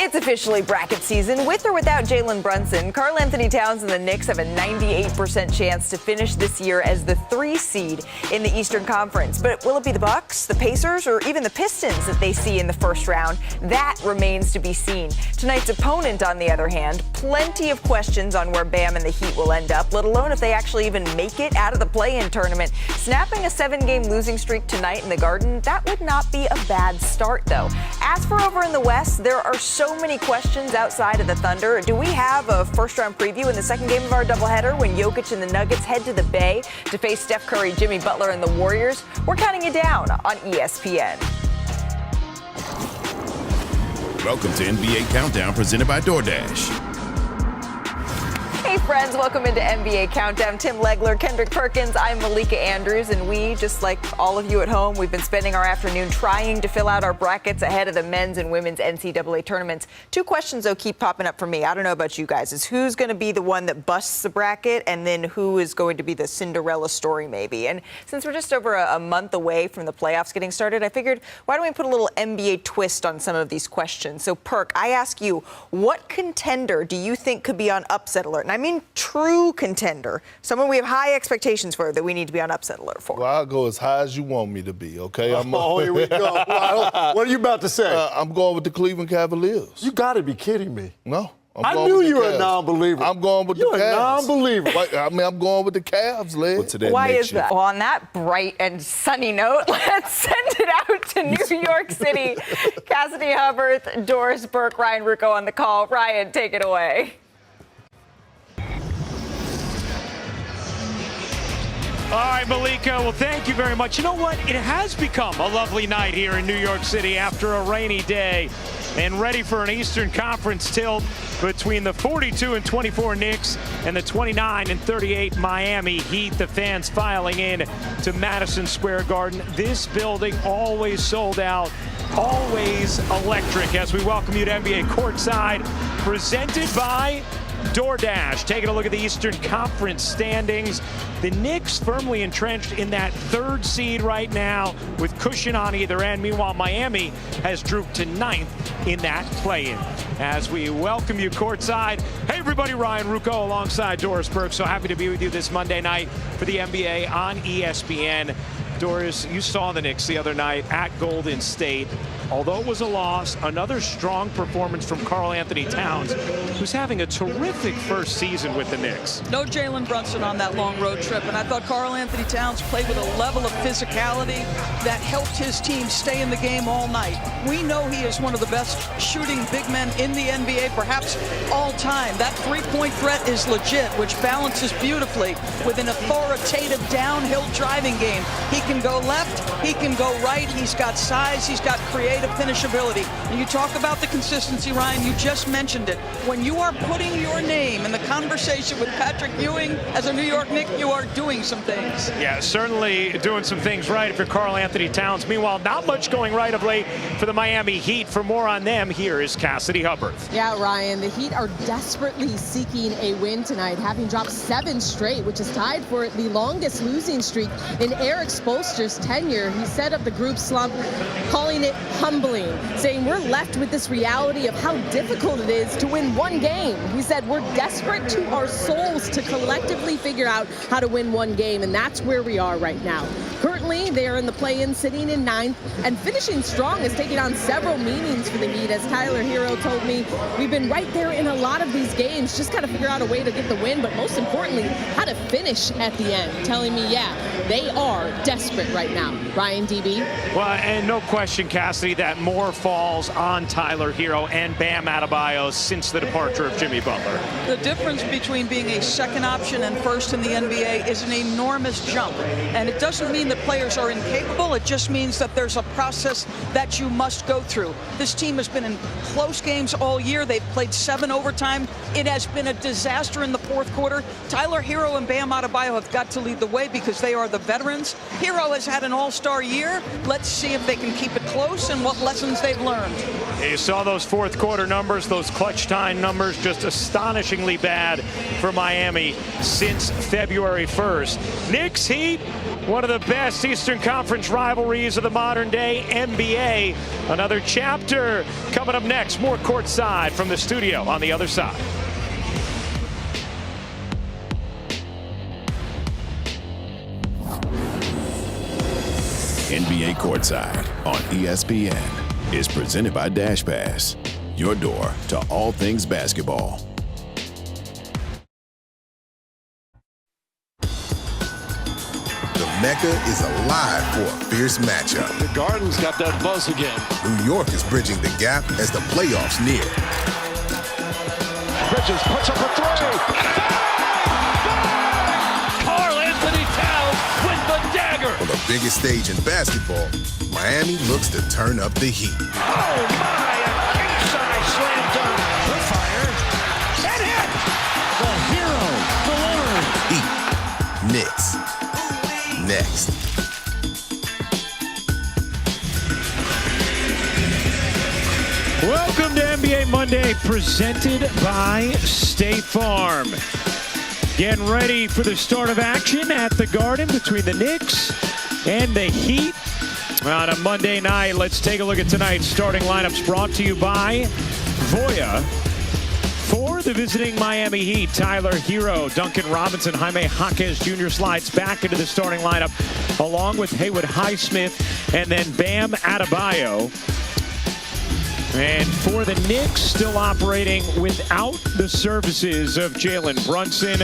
It's officially bracket season. With or without Jalen Brunson, Karl-Anthony Towns and the Knicks have a 98% chance to finish this year as the 3 seed in the Eastern Conference. But will it be the Bucks, the Pacers, or even the Pistons that they see in the first round? That remains to be seen. Tonight's opponent, on the other hand, plenty of questions on where Bam and the Heat will end up, let alone if they actually even make it out of the play-in tournament. Snapping a 7-game losing streak tonight in the Garden, that would not be a bad start, though. As for over in the West, there are so many questions outside of the Thunder. Do we have a first-round preview in the second game of our doubleheader when Jokic and the Nuggets head to the Bay to face Steph Curry, Jimmy Butler, and the Warriors? We're counting you down on ESPN. Welcome to NBA Countdown, presented by DoorDash. Hey friends, welcome into NBA Countdown. Tim Legler, Kendrick Perkins, I'm Malika Andrews, and we, just like all of you at home, we've been spending our afternoon trying to fill out our brackets ahead of the men's and women's NCAA tournaments. 2 questions, though, keep popping up for me. I don't know about you guys. Is who's going to be the one that busts the bracket, and then who is going to be the Cinderella story, maybe? And since we're just over a month away from the playoffs getting started, I figured, why don't we put a little NBA twist on some of these questions? So, Perk, I ask you, what contender do you think could be on upset alert? And I mean true contender, someone we have high expectations for that we need to be on upset alert for. Well, I'll go as high as you want me to be, okay? Here we go. What are you about to say? I'm going with the Cleveland Cavaliers. You got to be kidding me. No. I knew you were a non-believer. I'm going with the Cavs. You're a non-believer. I'm going with the Cavs, Liz. Why is that? Well, on that bright and sunny note, let's send it out to New York City. Cassidy Hubbard, Doris Burke, Ryan Rucco on the call. Ryan, take it away. All right, Malika, well, thank you very much. You know what? It has become a lovely night here in New York City after a rainy day, and ready for an Eastern Conference tilt between the 42-24 Knicks and the 29-38 Miami Heat. The fans filing in to Madison Square Garden. This building always sold out, always electric, as we welcome you to NBA Courtside, presented by DoorDash. Taking a look at the Eastern Conference standings. The Knicks firmly entrenched in that 3rd seed right now with cushion on either end. Meanwhile, Miami has drooped to 9th in that play-in. As we welcome you courtside. Hey everybody, Ryan Rucco alongside Doris Burke. So happy to be with you this Monday night for the NBA on ESPN. Doris, you saw the Knicks the other night at Golden State. Although it was a loss, another strong performance from Karl-Anthony Towns, who's having a terrific first season with the Knicks. No Jalen Brunson on that long road trip, and I thought Karl-Anthony Towns played with a level of physicality that helped his team stay in the game all night. We know he is one of the best shooting big men in the NBA, perhaps all time. That three-point threat is legit, which balances beautifully with an authoritative downhill driving game. He can go left, he can go right, he's got size, he's got creative finishability. And you talk about the consistency, Ryan, you just mentioned it. When you are putting your name in the conversation with Patrick Ewing as a New York Knick, you are doing some things. Yeah, certainly doing some things right if you're Karl-Anthony Towns. Meanwhile, not much going right of late for the Miami Heat. For more on them, here is Cassidy Hubbard. Yeah, Ryan, the Heat are desperately seeking a win tonight, having dropped 7 straight, which is tied for the longest losing streak in Eric Spoelstra's tenure. He said of the group slump, calling it humbling, saying we're left with this reality of how difficult it is to win one game. He said we're desperate to our souls to collectively figure out how to win one game, and that's where we are right now. Currently, they are in the play-in, sitting in 9th, and finishing strong is taking on several meanings for the Heat. As Tyler Hero told me, we've been right there in a lot of these games, just got to figure out a way to get the win, but most importantly, how to finish at the end. Telling me, yeah, they are desperate right now. Ryan, DB? Well, and no question, Cassidy, that more falls on Tyler Hero and Bam Adebayo since the departure of Jimmy Butler. The difference between being a second option and first in the NBA is an enormous jump. And it doesn't mean that players are incapable. It just means that there's a process that you must go through. This team has been in close games all year. They've played 7 overtime. It has been a disaster in the 4th quarter. Tyler Hero and Bam Adebayo have got to lead the way because they are the veterans. Hero has had an all-star year. Let's see if they can keep it close and what lessons they've learned. You saw those 4th quarter numbers, those clutch time numbers, just astonishingly bad for Miami since February 1st. Knicks Heat, One of the best Eastern Conference rivalries of the modern day NBA. Another chapter coming up next. More Courtside from the studio on the other side. NBA Courtside on ESPN is presented by Dash Pass, your door to all things basketball. The Mecca is alive for a fierce matchup. The Garden's got that buzz again. New York is bridging the gap as the playoffs near. Bridges puts up a three. Karl-Anthony Towns with the dagger. On the biggest stage in basketball, Miami looks to turn up the heat. Oh my, a king-size slam dunk. The fire. And hit. The hero, the Lord. Heat. Knicks. Next. Welcome to NBA Monday, presented by State Farm. Getting ready for the start of action at the Garden between the Knicks and the Heat on a Monday night. Let's take a look at tonight's starting lineups, brought to you by Voya. For the visiting Miami Heat, Tyler Hero, Duncan Robinson, Jaime Jaquez Jr. slides back into the starting lineup, along with Haywood Highsmith and then Bam Adebayo. And for the Knicks, still operating without the services of Jalen Brunson,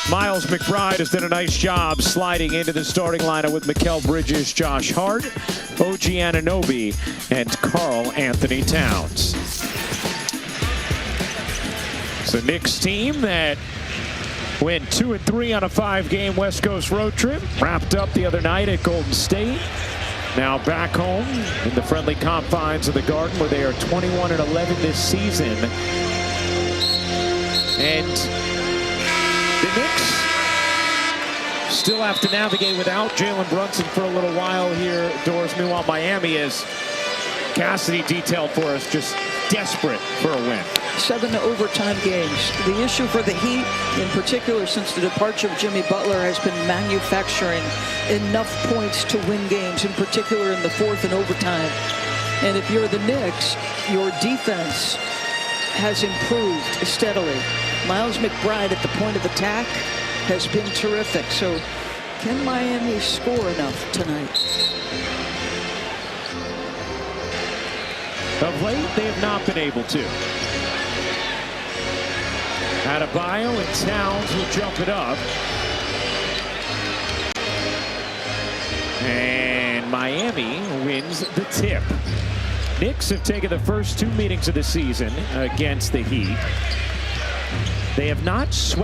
Miles McBride has done a nice job sliding into the starting lineup with Mikal Bridges, Josh Hart, OG Anunoby, and Karl-Anthony Towns. It's the Knicks team that went 2-3 on a 5-game West Coast road trip. Wrapped up the other night at Golden State. Now back home in the friendly confines of the Garden, where they are 21-11 this season. And the Knicks still have to navigate without Jalen Brunson for a little while here, Doris. Meanwhile, Miami, as Cassidy detailed for us, just desperate for a win. 7 overtime games. The issue for the Heat, in particular, since the departure of Jimmy Butler, has been manufacturing enough points to win games, in particular in the fourth and overtime. And if you're the Knicks, your defense has improved steadily. Miles McBride at the point of attack has been terrific. So can Miami score enough tonight? Of late, they have not been able to. Adebayo and Towns will jump it up. And Miami wins the tip. Knicks have taken the first 2 meetings of the season against the Heat. They have not swept